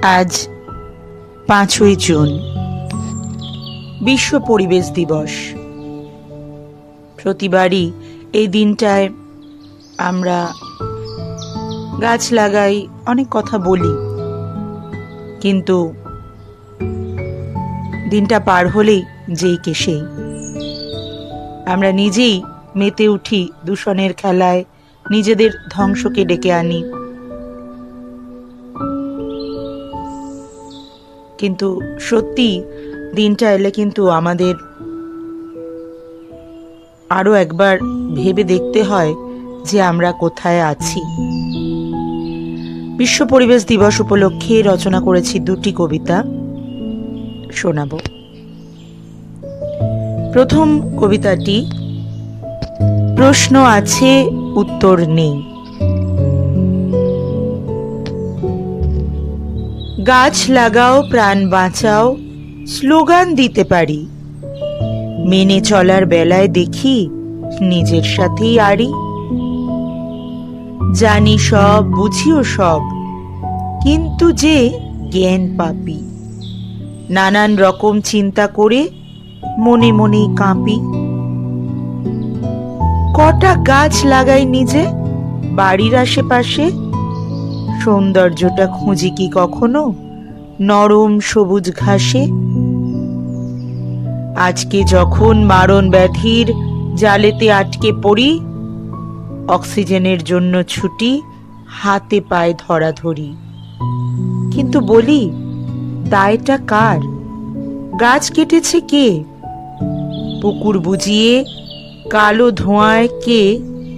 আজ 5ই জুন, বিশ্ব পরিবেশ দিবস। প্রতিবারই এই দিনটায় আমরা গাছ লাগাই, অনেক কথা বলি, কিন্তু দিনটা পার হলেই যেই কে সেই। আমরা নিজেই মেতে উঠি দূষণের খেলায়, নিজেদের ধ্বংসকে ডেকে আনি। কিন্তু সত্যি দিনটা এলে কিন্তু আমাদের আরো একবার ভেবে দেখতে হয় যে আমরা কোথায় আছি। বিশ্ব পরিবেশ দিবস উপলক্ষে রচনা করেছি 2টি কবিতা, শোনাব। প্রথম কবিতাটি প্রশ্ন আছে, উত্তর নেই। গাছ লাগাও, প্রাণ বাঁচাও, স্লোগান দিতে পারি, মেনে চলার বেলায় দেখি নিজের সাথেই আড়ি। জানি সব, বুঝিও সব, কিন্তু যে জ্ঞান পাপি, নানান রকম চিন্তা করে মনে মনেই কাঁপি। কটা গাছ লাগাই নিজে বাড়ির আশেপাশে, সৌন্দর্যটা খুঁজি কি কখনো নরম সবুজ ঘাসে। আজকে যখন মারণ ব্যাধির জালেতে আটকে পড়ি, অক্সিজেনের জন্য ছুটি, হাতে পায়ে ধরাধরি। কিন্তু বলি, দায়টা কার? গাছ কেটেছে কে? পুকুর বুজিয়ে কালো ধোঁয়ায় কে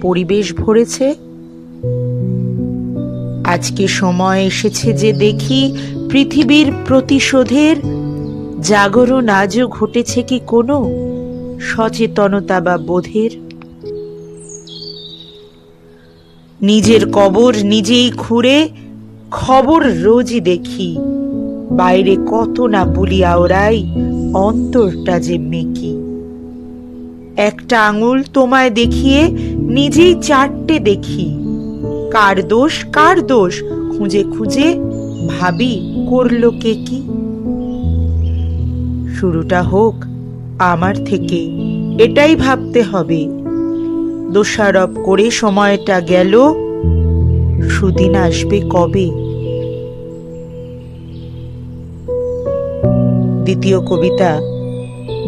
পরিবেশ ভরেছে? আজকে সময় এসেছে যে দেখি পৃথিবীর প্রতিশোধের জাগরণ আজও ঘটেছে কি কোনো সচেতনতা বা বোধের? নিজের কবর নিজেই খুঁড়ে খবর রোজই দেখি, বাইরে কত না বুলি আওড়াই, অন্তরটা যে মেকি। একটা আঙুল তোমায় দেখিয়ে নিজেই 4টে দেখি, কার দোষ কার দোষ খুঁজে খুঁজে ভাবি করলো কে কি। শুরুটা হোক আমার থেকে, এটাই ভাবতে হবে। দোষারোপ করে সময়টা গেল, সুদিন আসবে কবে? দ্বিতীয় কবিতা,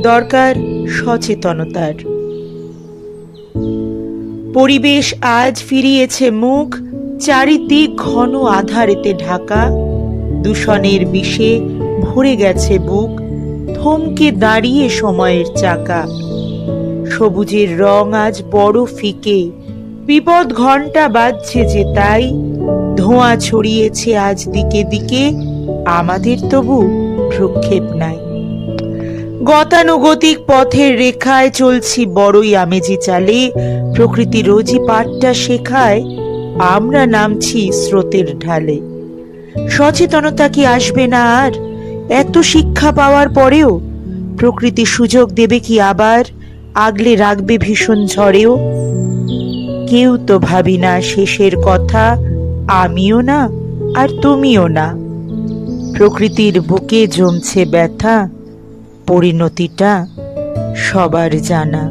দরকার সচেতনতার। পরিবেশ আজ ফিরিয়েছে মুখ, চারিদিক ঘন আঁধারেতে ঢাকা। দূষণের বিষে ভরে গেছে বুক, থমকে দাঁড়িয়ে সময়ের চাকা। সবুজের রং আজ বড় ফিকে, বিপদ ঘণ্টা বাজছে যে তাই। ধোঁয়া ছড়িয়েছে আজ দিকে দিকে, আমাদের তবু ভ্রুক্ষেপ নাই। গতানুগতিক পথের রেখায় চলছি বড়ই আমেজি চালে, প্রকৃতি রোজই পাঠটা শেখায়, আমরা নামছি স্রোতের ঢালে। সচেতনতা কি আসবে না আর? এত শিক্ষা পাওয়ার পরেও প্রকৃতি সুযোগ দেবে কি আবার? আগলে রাখবে ভীষণ ঝড়েও? কেউ তো ভাবি না শেষের কথা, আমিও না আর তুমিও না। প্রকৃতির বুকে জমছে ব্যথা, পরিণতিটা সবার জানা।